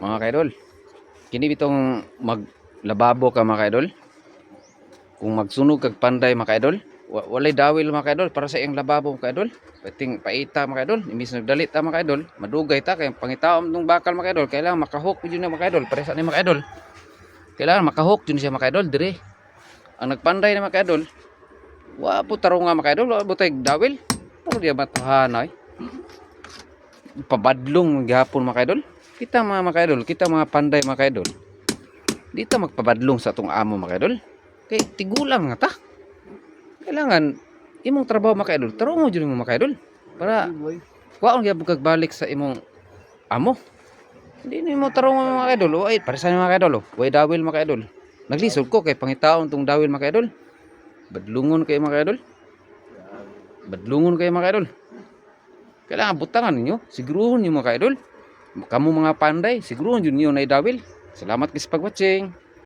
mga kaidol. Kini bitong maglababo ka mga kaidol. Kung magsunog kag panday mga kaidol, walay dawil mga kaidol para sa iyang lababo mga kaidol. Pating paita mga kaidol, imbis nagdalit ta mga kaidol, madugay ta kay pangitaom tong bakal mga kaidol, kailangan makahok jud na mga kaidol para sa ni mga kaidol. Kailangan makahok jud siya mga kaidol dire. Ang nagpanday na mga kaidol, wa po tarong nga mga kaidol, wa butay dawil. Pero di matahanay. Pabadlong gihapon mga kaidol. Kita mga kaidol, kita mga panday mga kaidol. Di ta magpabadlong sa atong amo mga kaidol. Kay tigulang nga ta. Kailangan imong trabaho mga kaidol, tarong mo jud mo mga kaidol para waon gyud kag balik sa imong amo. Hindi nimo tarong mga kaidol, way para sa mga kaidol, way dawil mga kaidol. Naglisod ko kay pangitaon tong dawil mga kaidol. Badlungon kay mga kaidol. Badlungon kay mga kaidol. Kailangan butangan ninyo, siguruhon niyo mga kaidol. Kamu mga panday, siguruhon jud niyo na idawil. Salamat sa pag-watching.